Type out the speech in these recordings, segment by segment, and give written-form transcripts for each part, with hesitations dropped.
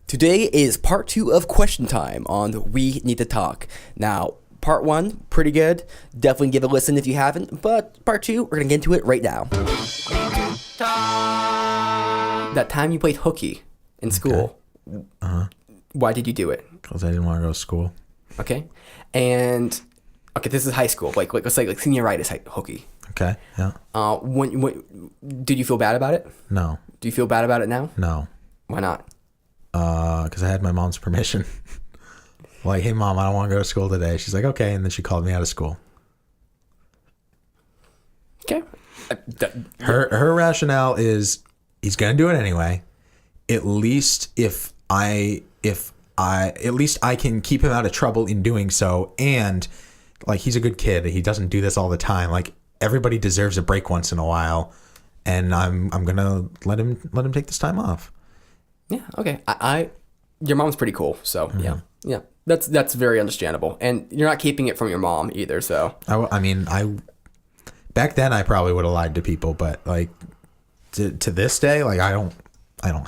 Today is part 2 of question time on We Need to Talk. Now, part 1, pretty good. Definitely give it a listen if you haven't. But part 2, we're going to get into it right now. That time you played hooky in school. Uh-huh. Why did you do it? Because I didn't want to go to school. Okay. And, okay, this is high school. Let's say senioritis hooky. Okay, yeah. When did you feel bad about it? No. Do you feel bad about it now? No. Why not? Because I had my mom's permission. Like, hey, Mom, I don't want to go to school today. She's like, okay. And then she called me out of school. Okay. Her rationale is he's going to do it anyway. At least at least I can keep him out of trouble in doing so. And like, he's a good kid. He doesn't do this all the time. Like, everybody deserves a break once in a while. And I'm going to let him take this time off. Yeah. Okay. Your mom's pretty cool. So yeah. That's very understandable. And you're not keeping it from your mom either. So I back then I probably would have lied to people, but like to this day, like I don't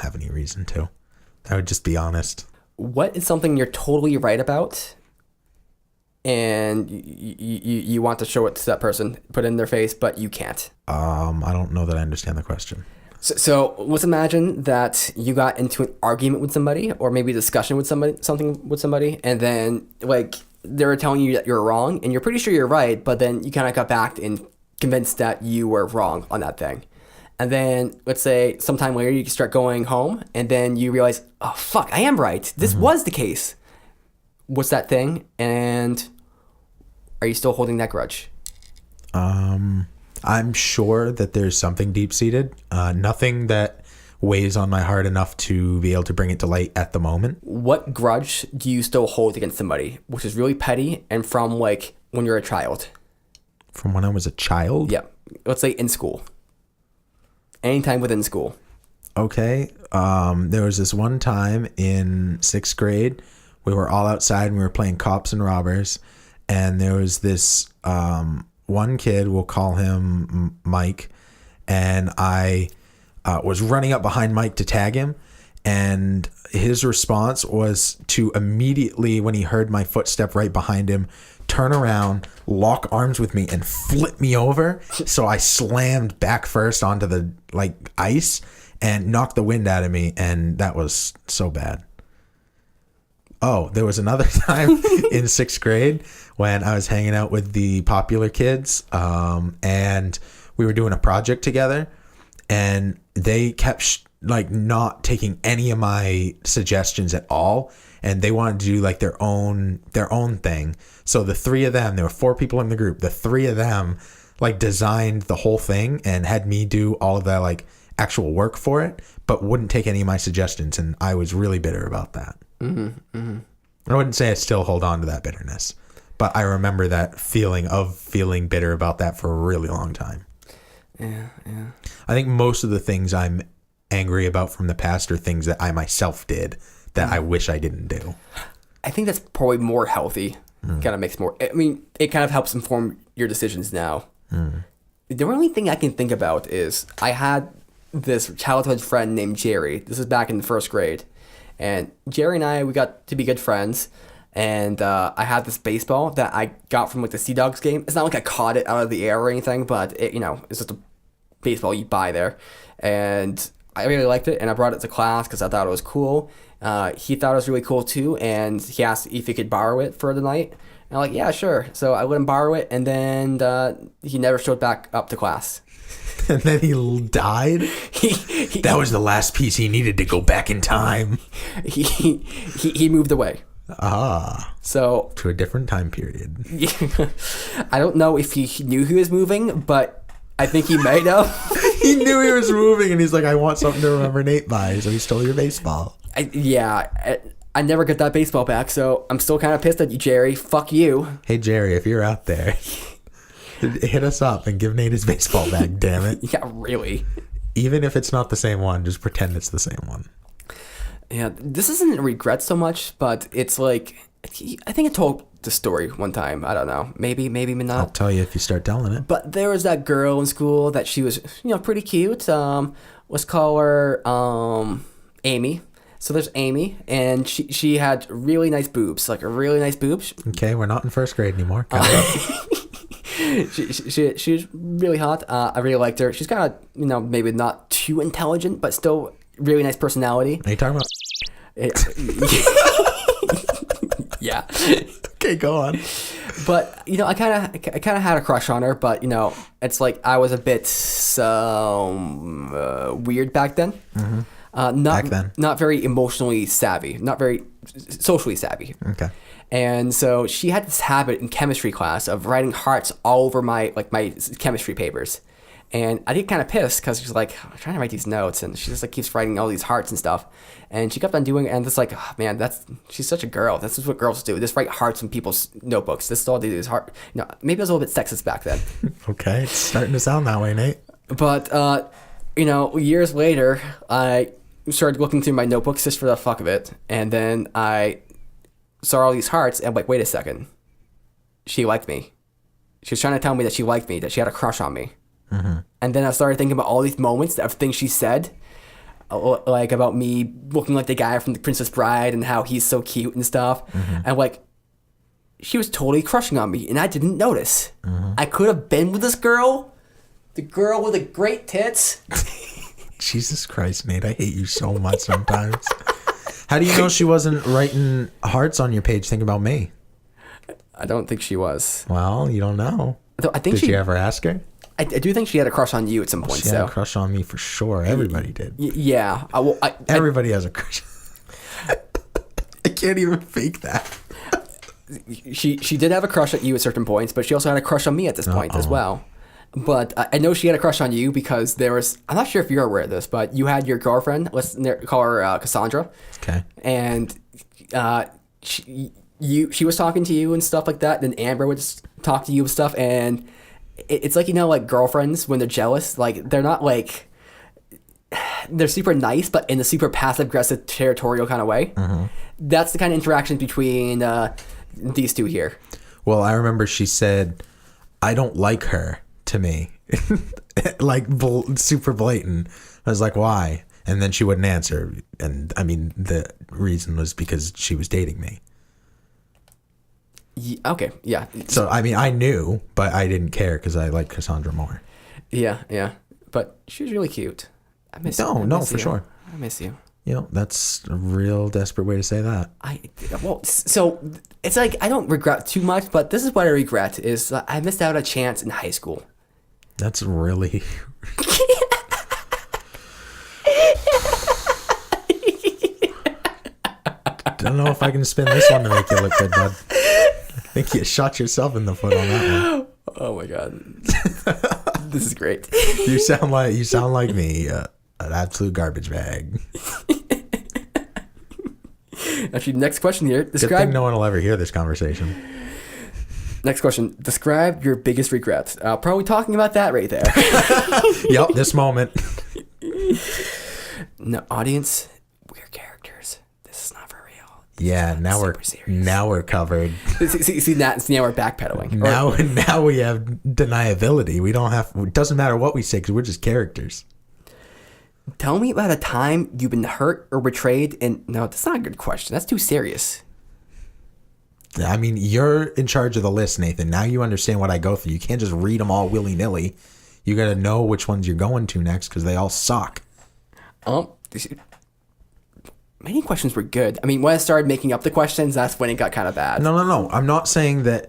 have any reason to. I would just be honest. What is something you're totally right about, and you want to show it to that person, put it in their face, but you can't? I don't know that I understand the question. So let's imagine that you got into an argument with somebody, or maybe a discussion with somebody, and then like they were telling you that you're wrong, and you're pretty sure you're right, but then you kind of got back and convinced that you were wrong on that thing. And then let's say sometime later you start going home, and then you realize, oh fuck, I am right. This was the case. What's that thing? And are you still holding that grudge? I'm sure that there's something deep-seated. Nothing that weighs on my heart enough to be able to bring it to light at the moment. What grudge do you still hold against somebody, which is really petty and from like when you're a child? From when I was a child? Yeah. Let's say in school. Anytime within school. Okay. There was this one time in 6th grade. We were all outside and we were playing cops and robbers. And there was this one kid, we'll call him Mike. And I was running up behind Mike to tag him. And his response was to immediately, when he heard my footstep right behind him, turn around, lock arms with me, and flip me over. So I slammed back first onto the ice and knocked the wind out of me, and that was so bad. Oh, there was another time in 6th grade when I was hanging out with the popular kids, and we were doing a project together, and they kept not taking any of my suggestions at all, and they wanted to do like their own thing. So the three of them, there were 4 people in the group, the 3 of them designed the whole thing and had me do all of the actual work for it, but wouldn't take any of my suggestions, and I was really bitter about that. I wouldn't say I still hold on to that bitterness, but I remember that feeling bitter about that for a really long time. Yeah. I think most of the things I'm angry about from the past are things that I myself did that I wish I didn't do. I think that's probably more healthy. Kind of makes more, I mean, it kind of helps inform your decisions now. The only thing I can think about is I had this childhood friend named Jerry. This is back in the 1st grade. And Jerry and I, we got to be good friends. And I had this baseball that I got from the Sea Dogs game. It's not like I caught it out of the air or anything, but it, it's just a baseball you buy there. And I really liked it, and I brought it to class because I thought it was cool. He thought it was really cool too, and he asked if he could borrow it for the night. And I'm like, yeah, sure. So I let him borrow it, and then he never showed back up to class. And then he died? That was the last piece he needed to go back in time. He moved away. So to a different time period. I don't know if he knew he was moving, but I think he might have. He knew he was moving, and he's like, I want something to remember Nate by, so he stole your baseball. I never got that baseball back, so I'm still kind of pissed at you, Jerry. Fuck you. Hey, Jerry, if you're out there, hit us up and give Nate his baseball back, damn it. Yeah, really. Even if it's not the same one, just pretend it's the same one. Yeah, this isn't a regret so much, but it's I think I told the story one time. I don't know. Maybe not. I'll tell you if you start telling it. But there was that girl in school that she was, pretty cute. Let's call her Amy. So there's Amy, and she had really nice boobs, like a really nice boobs. Okay, we're not in first grade anymore. She was really hot. I really liked her. She's kind of, maybe not too intelligent, but still really nice personality. Are you talking about? Yeah. Okay, go on. But I kind of had a crush on her, but it's like I was a bit weird back then. Not very emotionally savvy, not very socially savvy. Okay. And so she had this habit in chemistry class of writing hearts all over my chemistry papers. And I get kind of pissed because she's like, I'm trying to write these notes, and she just like keeps writing all these hearts and stuff. And she kept on doing it, and it's like, oh, man, she's such a girl. This is what girls do. Just write hearts in people's notebooks. This is all they do is heart. Maybe I was a little bit sexist back then. Okay, it's starting to sound that way, Nate. But years later, I started looking through my notebooks just for the fuck of it, and then I saw all these hearts, and I'm like, wait a second, she liked me. She was trying to tell me that she liked me, that she had a crush on me. Mm-hmm. And then I started thinking about all these moments of things she said, like about me looking like the guy from The Princess Bride and how he's so cute and stuff. Mm-hmm. And like, she was totally crushing on me, and I didn't notice. Mm-hmm. I could have been with this girl, the girl with the great tits. Jesus Christ, Nate, I hate you so much sometimes. How do you know she wasn't writing hearts on your page thinking about me? I don't think she was. Well, you don't know. I think Did you ever ask her? I do think she had a crush on you at some point. She had a crush on me for sure. Everybody did. Yeah. Everybody has a crush. I can't even fake that. She did have a crush at you at certain points, but she also had a crush on me at this point as well. But I know she had a crush on you because there was, I'm not sure if you're aware of this, but you had your girlfriend, let's call her Cassandra. Okay. And she was talking to you and stuff like that. Then Amber would just talk to you and stuff. And it's like, like girlfriends, when they're jealous, like they're not like, they're super nice, but in a super passive-aggressive, territorial kind of way. Mm-hmm. That's the kind of interaction between these two here. Well, I remember she said, I don't like her, to me. Like super blatant. I was like, why? And then she wouldn't answer. And I mean, the reason was because she was dating me. Okay, yeah. So, I mean, I knew, but I didn't care because I like Cassandra more. Yeah. But she was really cute. I miss you. No, for sure. I miss you. That's a real desperate way to say that. So it's like I don't regret too much, but this is what I regret is I missed out a chance in high school. That's really... Don't know if I can spin this one to make you look good, bud. I think you shot yourself in the foot on that one. Oh my god, this is great. You sound like me, an absolute garbage bag. Actually, next question here. Good thing no one will ever hear this conversation. Next question. Describe your biggest regret. Probably talking about that right there. Yep, this moment. No, audience, we're characters. This is not for real. Yeah, now we're covered. See now we're backpedaling. Now we have deniability. We don't have. It doesn't matter what we say because we're just characters. Tell me about a time you've been hurt or betrayed. And no, that's not a good question. That's too serious. I mean, you're in charge of the list, Nathan. Now you understand what I go through. You can't just read them all willy-nilly. You got to know which ones you're going to next because they all suck. Many questions were good. I mean, when I started making up the questions, that's when it got kind of bad. No. I'm not saying that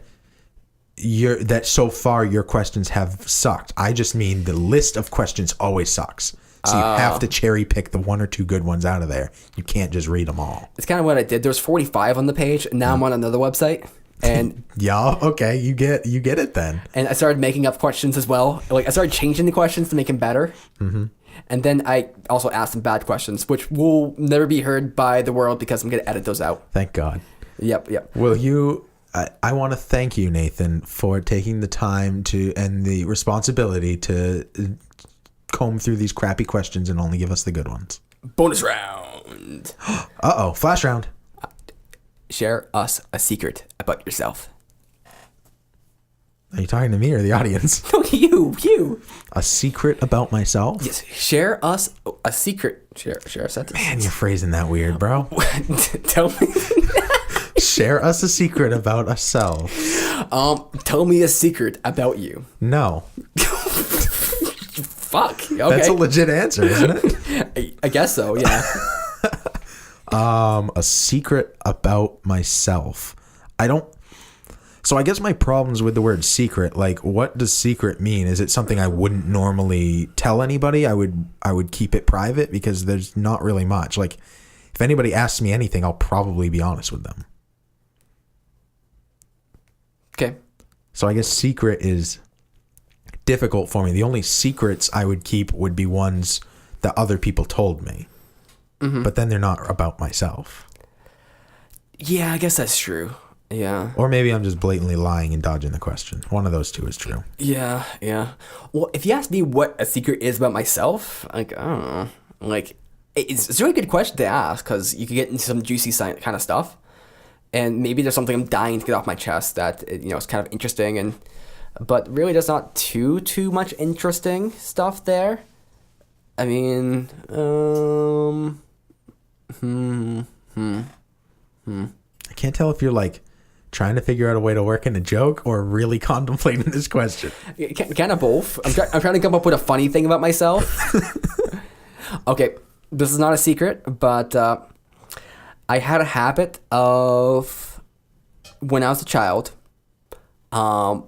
that so far your questions have sucked. I just mean the list of questions always sucks. So you have to cherry pick the one or two good ones out of there. You can't just read them all. It's kind of what I did. There was 45 on the page, and now I'm on another website. And yeah, okay, you get it then. And I started making up questions as well. Like I started changing the questions to make them better. Mm-hmm. And then I also asked some bad questions, which will never be heard by the world because I'm going to edit those out. Thank God. Yep. Will you... I want to thank you, Nathan, for taking the time to and the responsibility to comb through these crappy questions and only give us the good ones. Bonus round. Uh-oh, flash round. Share us a secret about yourself. Are you talking to me or the audience? No, you. A secret about myself? Yes, share us a secret. Share a sentence. Man, you're phrasing that weird, bro. Tell me. Share us a secret about ourselves. Tell me a secret about you. No. Fuck. Okay. That's a legit answer, isn't it? I guess so, yeah. A secret about myself. So I guess my problem's with the word secret. Like, what does secret mean? Is it something I wouldn't normally tell anybody? I would keep it private because there's not really much. Like, if anybody asks me anything, I'll probably be honest with them. Okay. So I guess secret is difficult for me. The only secrets I would keep would be ones that other people told me. Mm-hmm. But then they're not about myself. Yeah, I guess that's true. Yeah. Or maybe I'm just blatantly lying and dodging the question. One of those two is true. Yeah. Well, if you ask me what a secret is about myself, like, I don't know. Like, it's a really good question to ask because you could get into some juicy kind of stuff. And maybe there's something I'm dying to get off my chest that, is kind of interesting. But really there's not too much interesting stuff there. I mean, I can't tell if you're like trying to figure out a way to work in a joke or really contemplating this question. Kind of both. I'm trying to come up with a funny thing about myself. Okay, this is not a secret, but I had a habit of when I was a child. I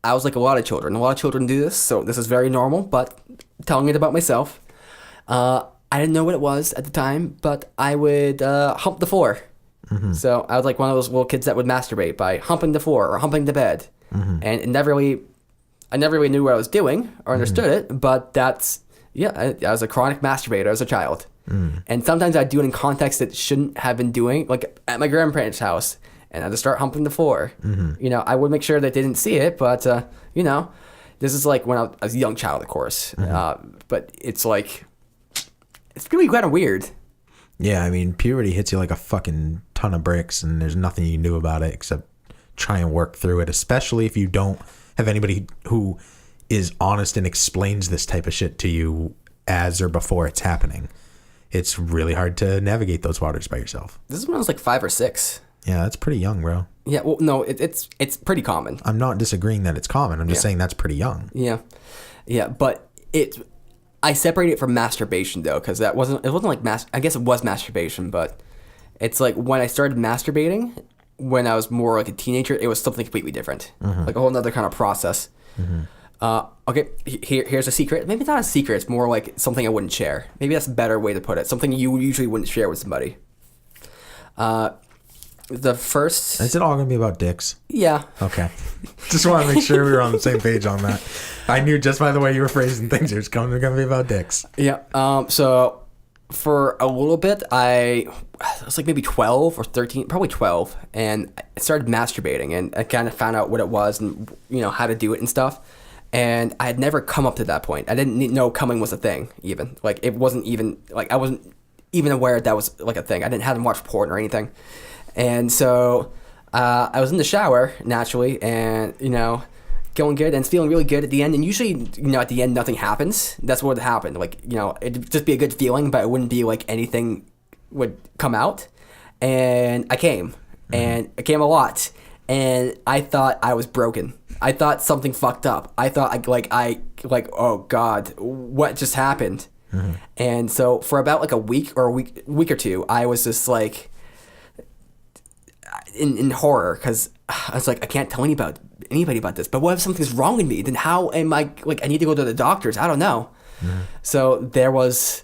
was like a lot of children. A lot of children do this, so this is very normal. But telling it about myself, I didn't know what it was at the time, but I would hump the floor. Mm-hmm. So I was like one of those little kids that would masturbate by humping the floor or humping the bed. Mm-hmm. And I never really knew what I was doing or understood it, but I was a chronic masturbator as a child. Mm. And sometimes I'd do it in contexts that shouldn't have been doing, like at my grandparents' house, and I'd just start humping the floor. Mm-hmm. I would make sure that they didn't see it, but, this is like when I was a young child, of course. Mm-hmm. But it's like, it's really kind of weird. Yeah, I mean, puberty hits you like a fucking ton of bricks, and there's nothing you can do about it except try and work through it, especially if you don't have anybody who is honest and explains this type of shit to you as or before it's happening. It's really hard to navigate those waters by yourself. This is when I was like 5 or 6. Yeah, that's pretty young, bro. Yeah, well, no, it's pretty common. I'm not disagreeing that it's common. I'm just saying that's pretty young. Yeah, but I separate it from masturbation though, because it wasn't like I guess it was masturbation, but it's like when I started masturbating when I was more like a teenager, it was something completely different, like a whole other kind of process. Okay, here's a secret. Maybe not a secret. It's more like something I wouldn't share. Maybe that's a better way to put it. Something you usually wouldn't share with somebody. The first... Is it all going to be about dicks? Yeah. Okay. Just want to make sure we were on the same page on that. I knew just by the way you were phrasing things, it was going to be about dicks. Yeah. So for a little bit, I was like maybe 12 or 13, probably 12, and I started masturbating, and I kind of found out what it was and, how to do it and stuff. And I had never come up to that point. I didn't know coming was a thing, even. Like, it wasn't even, like, I wasn't even aware that was, like, a thing. I hadn't watched porn or anything. And so I was in the shower, naturally, and, going good and feeling really good at the end. And usually, at the end, nothing happens. That's what happened. Like, it'd just be a good feeling, but it wouldn't be like anything would come out. And I came. And I came a lot. And I thought I was broken. I thought something fucked up. I thought, oh, God, what just happened? Mm-hmm. And so for about, like, a week or two, I was just, like... In horror, because I was like, I can't tell anybody about this. But what if something's wrong with me? Then how am I, like, I need to go to the doctors. I don't know. Mm-hmm. So there was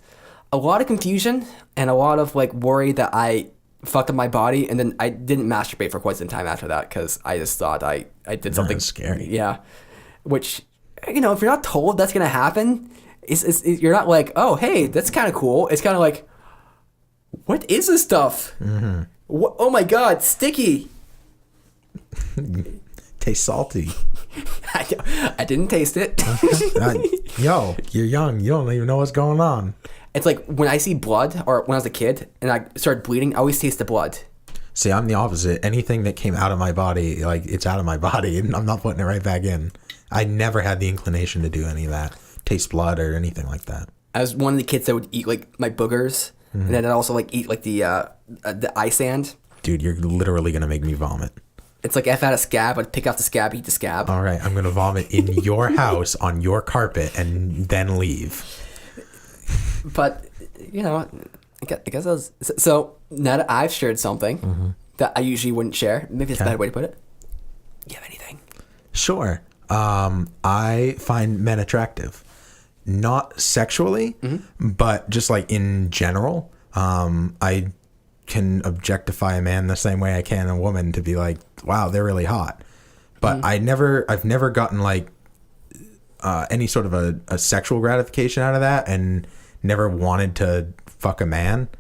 a lot of confusion and a lot of, like, worry that I fucked up my body. And then I didn't masturbate for quite some time after that because I just thought I did something scary. Yeah. Which, if you're not told that's going to happen, you're not like, oh, hey, that's kind of cool. It's kind of like, what is this stuff? Mm-hmm. Oh my God, sticky. Tastes salty. I didn't taste it. Yo, you're young. You don't even know what's going on. It's like when I see blood, or when I was a kid and I started bleeding, I always taste the blood. See, I'm the opposite. Anything that came out of my body, like, it's out of my body, and I'm not putting it right back in. I never had the inclination to do any of that, taste blood or anything like that. I was one of the kids that would eat like my boogers, and then I'd also like eat like the eye sand. Dude, you're literally gonna make me vomit. It's like if I had a scab, I'd pick off the scab, eat the scab. All right, I'm gonna vomit in your house on your carpet and then leave. But you know, I guess I was so. Now that I've shared something that I usually wouldn't share, maybe that's a better way to put it. Do you have anything? Sure. I find men attractive, not sexually, but just like in general. I can objectify a man the same way I can a woman to be like, wow, they're really hot. But I've never gotten like any sort of a sexual gratification out of that, and never wanted to fuck a man.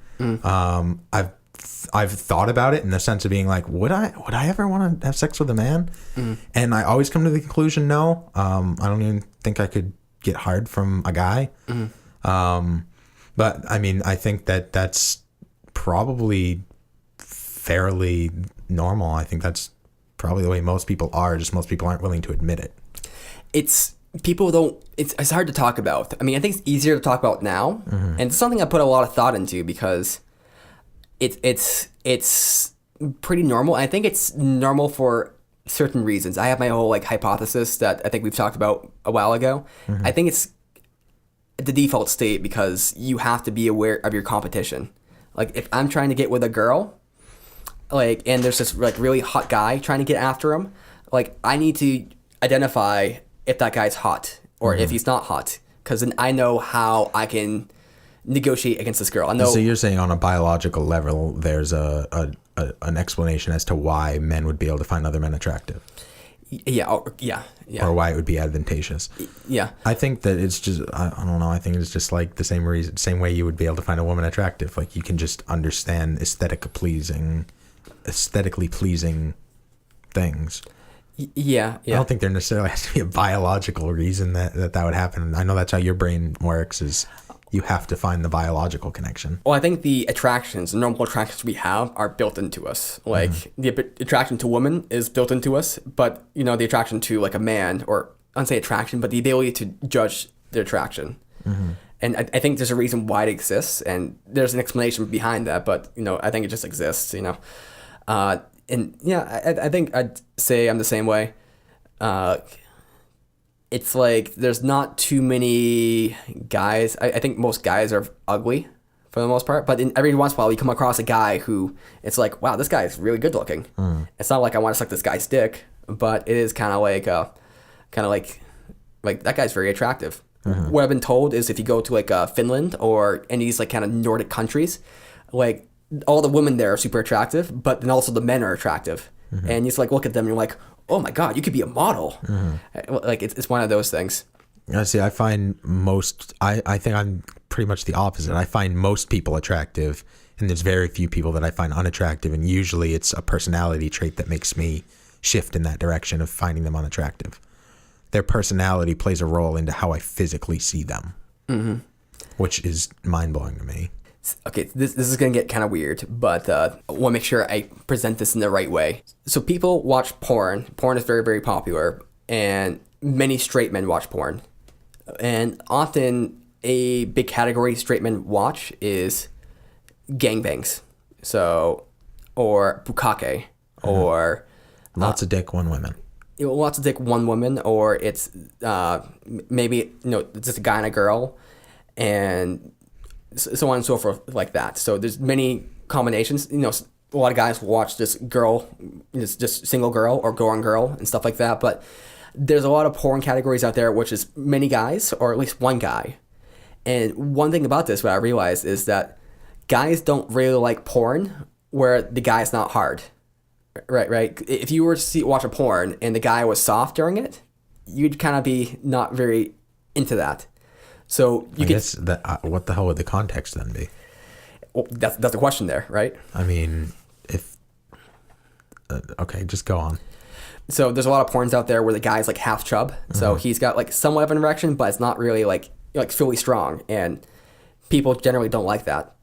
I've thought about it in the sense of being like, would I ever want to have sex with a man? And I always come to the conclusion, no. I don't even think I could get hard from a guy. But I mean, I think that that's probably fairly normal. I think that's probably the way most people are. Just most people aren't willing to admit it. It's hard to talk about. I mean, I think it's easier to talk about now, and it's something I put a lot of thought into because it's pretty normal. I think it's normal for certain reasons. I have my whole like hypothesis that I think we've talked about a while ago. I think it's the default state because you have to be aware of your competition. Like if I'm trying to get with a girl, like, and there's this like really hot guy trying to get after him, like I need to identify if that guy's hot or if he's not hot, because then I know how I can negotiate against this girl. I know. So you're saying on a biological level, there's an explanation as to why men would be able to find other men attractive. Yeah. Or why it would be advantageous. Yeah. I think that it's just, I don't know. I think it's just like the same way you would be able to find a woman attractive. Like you can just understand aesthetically pleasing things. Yeah. I don't think there necessarily has to be a biological reason that would happen. I know that's how your brain works, is you have to find the biological connection. Well, I think the normal attractions we have are built into us. Like the attraction to women is built into us, but you know, the attraction to like a man, or I don't say attraction, but the ability to judge their attraction. And I think there's a reason why it exists, and there's an explanation behind that, but you know, I think it just exists, you know. And yeah, I think I'd say I'm the same way. It's like there's not too many guys. I think most guys are ugly for the most part, but every once in a while you come across a guy who it's like, wow, this guy is really good looking. It's not like I want to suck this guy's dick, but it is kind of like that guy's very attractive. What I've been told is if you go to like Finland or any of these like kind of Nordic countries, like all the women there are super attractive, but then also the men are attractive. And you just like look at them and you're like, oh my God, you could be a model. Like it's one of those things. I see. I find I think I'm pretty much the opposite. I find most people attractive, and there's very few people that I find unattractive. And usually it's a personality trait that makes me shift in that direction of finding them unattractive. Their personality plays a role into how I physically see them, which is mind blowing to me. Okay, this is going to get kind of weird, but I want to make sure I present this in the right way. So people watch porn. Porn is very, very popular, and many straight men watch porn. And often a big category straight men watch is gangbangs. So, or bukkake, or... Lots of dick, one woman. Lots of dick, one woman, or it's maybe, just a guy and a girl, and... so on and so forth, like that. So there's many combinations. A lot of guys watch this girl, just single girl or girl on girl and stuff like that. But there's a lot of porn categories out there, which is many guys or at least one guy. And one thing about this, what I realized is that guys don't really like porn where the guy's not hard. Right. If you were to watch a porn and the guy was soft during it, you'd kind of be not very into that. So I guess that what the hell would the context then be? Well, that's the question there, right? I mean, if okay, just go on. So there's a lot of porns out there where the guy's like half chub, so he's got like somewhat of an erection, but it's not really like fully strong, and people generally don't like that.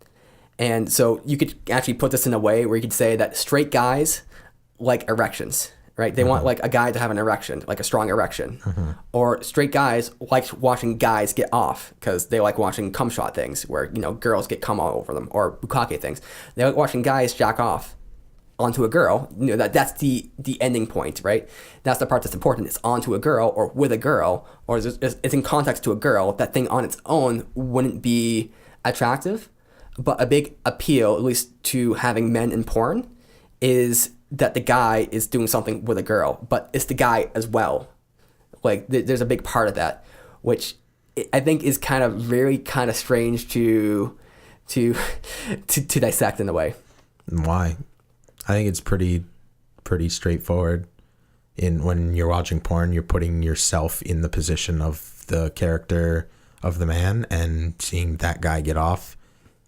And so you could actually put this in a way where you could say that straight guys like erections, right? They want like a guy to have an erection, like a strong erection. Or straight guys like watching guys get off because they like watching cum shot things where, you know, girls get cum all over them, or bukkake things. They like watching guys jack off onto a girl. You know, that's the ending point, right? That's the part that's important. It's onto a girl or with a girl, or it's in context to a girl. That thing on its own wouldn't be attractive. But a big appeal, at least to having men in porn, is that the guy is doing something with a girl, but it's the guy as well. Like there's a big part of that, which I think is kind of very kind of strange to dissect in a way. Why? I think it's pretty straightforward. When you're watching porn, you're putting yourself in the position of the character of the man, and seeing that guy get off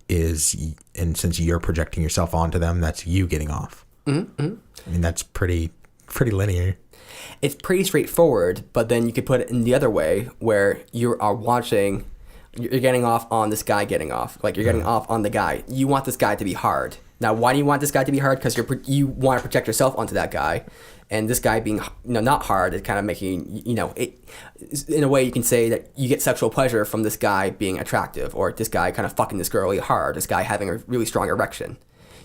and since you're projecting yourself onto them, that's you getting off. I mean, that's pretty linear. It's pretty straightforward, but then you could put it in the other way where you are watching, you're getting off on this guy getting off. Like you're getting off on the guy. You want this guy to be hard. Now, why do you want this guy to be hard? Because you want to project yourself onto that guy. And this guy being, you know, not hard is kind of making, you know, it, in a way you can say that you get sexual pleasure from this guy being attractive, or this guy kind of fucking this girl really hard, this guy having a really strong erection.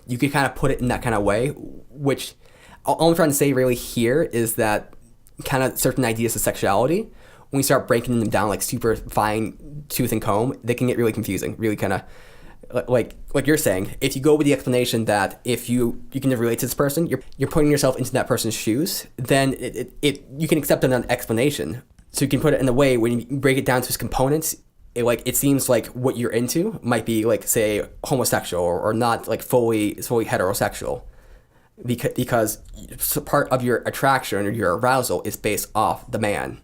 You could kind of put it in that kind of way, which all I'm trying to say really here is that kind of certain ideas of sexuality, when you start breaking them down like super fine tooth and comb, they can get really confusing, really kind of like you're saying. If you go with the explanation that if you can relate to this person, you're putting yourself into that person's shoes, then it you can accept an explanation. So you can put it in a way when you break it down to its components. It seems like what you're into might be like, say, homosexual or not like fully heterosexual, because part of your attraction or your arousal is based off the man,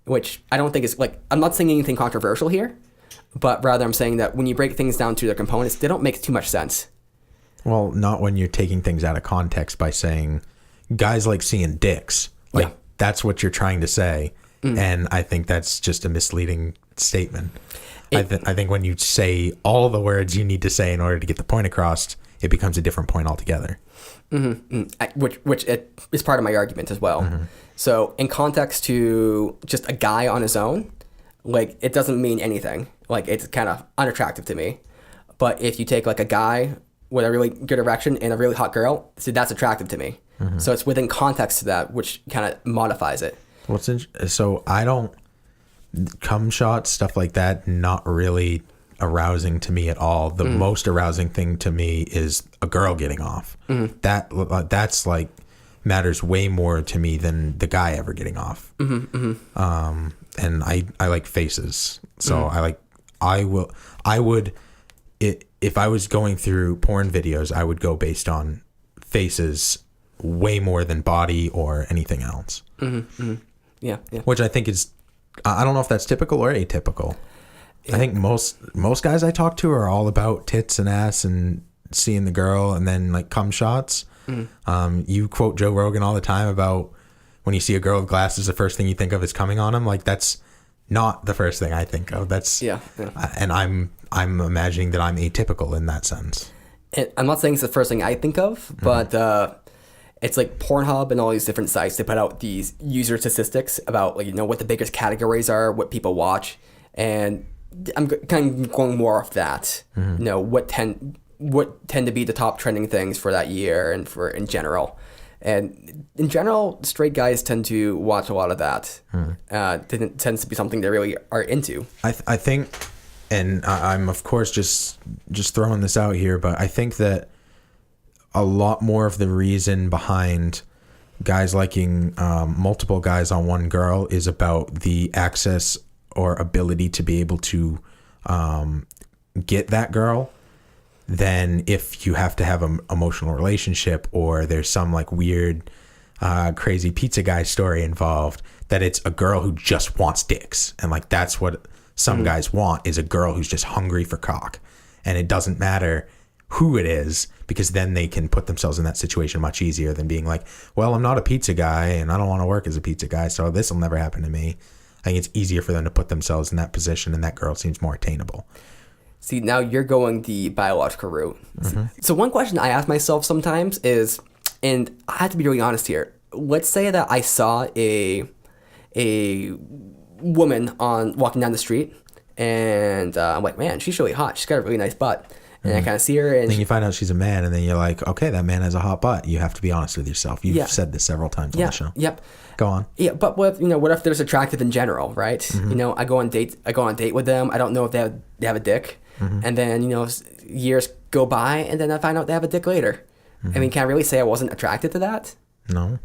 which I don't think is like, I'm not saying anything controversial here, but rather I'm saying that when you break things down to their components, they don't make too much sense. Well, not when you're taking things out of context by saying guys like seeing dicks. Like that's what you're trying to say. And I think that's just a misleading statement. I think when you say all the words you need to say in order to get the point across, it becomes a different point altogether. Which it is part of my argument as well. So in context to just a guy on his own, like it doesn't mean anything. Like it's kind of unattractive to me. But if you take like a guy with a really good erection and a really hot girl, so that's attractive to me. So it's within context to that, which kind of modifies it. So I don't, cum shots, stuff like that, not really arousing to me at all. The most arousing thing to me is a girl getting off. That's like matters way more to me than the guy ever getting off. And I like faces. So I would, if I was going through porn videos, I would go based on faces way more than body or anything else. Yeah. Which I think is, I don't know if that's typical or atypical. I think most guys I talk to are all about tits and ass and seeing the girl and then like cum shots. You quote Joe Rogan all the time about when you see a girl with glasses, the first thing you think of is coming on him. Like that's not the first thing I think of. That's and I'm imagining that I'm atypical in that sense. I'm not saying it's the first thing I think of, but it's like Pornhub and all these different sites, they put out these user statistics about, like, you know, what the biggest categories are, what people watch, and I'm kind of going more off that. You know, what tend to be the top trending things for that year and for in general. And in general, straight guys tend to watch a lot of that. It tends to be something they really are into. I think, and I'm of course just throwing this out here, but I think that a lot more of the reason behind guys liking multiple guys on one girl is about the access or ability to be able to get that girl than if you have to have an emotional relationship or there's some like weird crazy pizza guy story involved, that it's a girl who just wants dicks. And like that's what some guys want, is a girl who's just hungry for cock. And it doesn't matter who it is, because then they can put themselves in that situation much easier than being like, well, I'm not a pizza guy and I don't want to work as a pizza guy, so this will never happen to me. I think it's easier for them to put themselves in that position, and that girl seems more attainable. See, now you're going the biological route. So one question I ask myself sometimes is, and I have to be really honest here. Let's say that I saw a woman walking down the street, and I'm like, man, she's really hot. She's got a really nice butt. And I kind of see her, and then you find out she's a man, and then you're like, okay, that man has a hot butt. You have to be honest with yourself. You've said this several times on the show. Yep. Go on. Yeah, but what if they're attractive in general, right? I go on a date with them. I don't know if they have a dick, and then years go by, and then I find out they have a dick later. I mean, can I really say I wasn't attracted to that? No.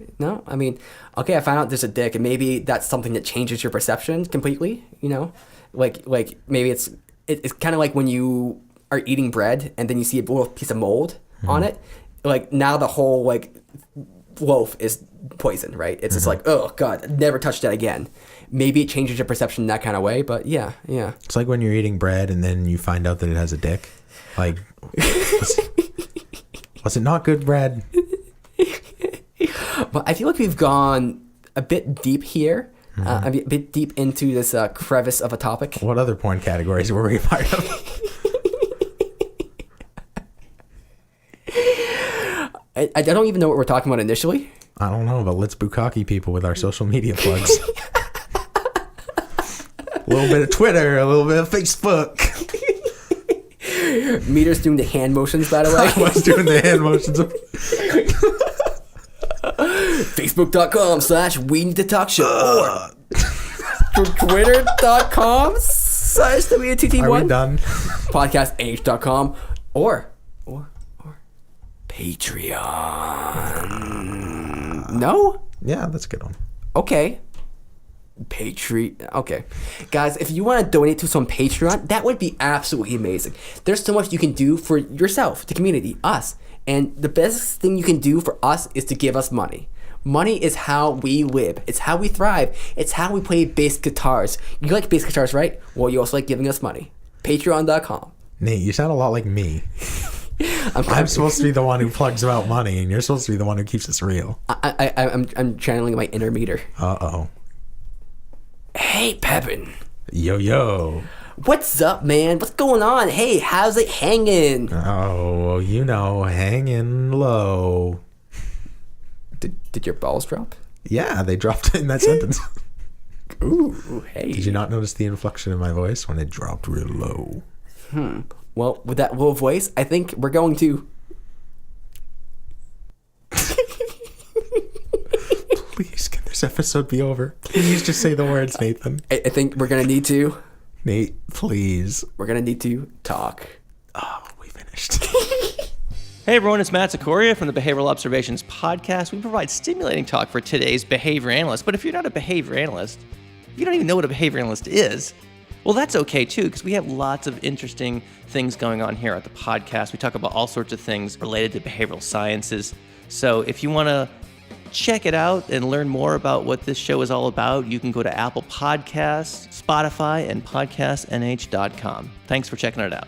I mean, okay, I found out there's a dick, and maybe that's something that changes your perception completely. Like maybe it's kind of like when you are eating bread and then you see a little piece of mold on it. Like now the whole loaf is poison, right? It's just like, oh God, never touch that again. Maybe it changes your perception in that kind of way, but yeah. It's like when you're eating bread and then you find out that it has a dick. Like, was it not good bread? But I feel like we've gone a bit deep here. A bit deep into this crevice of a topic. What other porn categories were we part of? I don't even know what we're talking about initially. I don't know, but let's bukkake people with our social media plugs. A little bit of Twitter, a little bit of Facebook. Meader's doing the hand motions, by the way. I was doing the hand motions. Facebook.com/We Need to Talk Show. Or Twitter.com/WTT1. Are we done? Podcastnh.com or Patreon. No? Yeah, that's a good one. Okay. Patreon. Okay. Guys, if you want to donate to us on Patreon, that would be absolutely amazing. There's so much you can do for yourself, the community, us. And the best thing you can do for us is to give us money. Money is how we live. It's how we thrive. It's how we play bass guitars. You like bass guitars, right? Well, you also like giving us money. Patreon.com. Nate, you sound a lot like me. I'm supposed to be the one who plugs about money, and you're supposed to be the one who keeps us real. I'm channeling my inner Meader. Uh-oh. Hey, Pepin. Yo. What's up, man? What's going on? Hey, how's it hanging? Oh, hanging low. Did your balls drop? Yeah, they dropped in that sentence. Ooh, hey. Did you not notice the inflection in my voice when it dropped real low? Well, with that low voice, I think we're going to... Please, can this episode be over? Please just say the words, Nathan. I think we're going to need to... Nate, please. We're going to need to talk. Oh, we finished. Hey everyone, it's Matt Sikoria from the Behavioral Observations Podcast. We provide stimulating talk for today's behavior analyst. But if you're not a behavior analyst, if you don't even know what a behavior analyst is, well, that's okay too, because we have lots of interesting things going on here at the podcast. We talk about all sorts of things related to behavioral sciences. So if you want to check it out and learn more about what this show is all about, you can go to Apple Podcasts, Spotify, and podcastnh.com. Thanks for checking it out.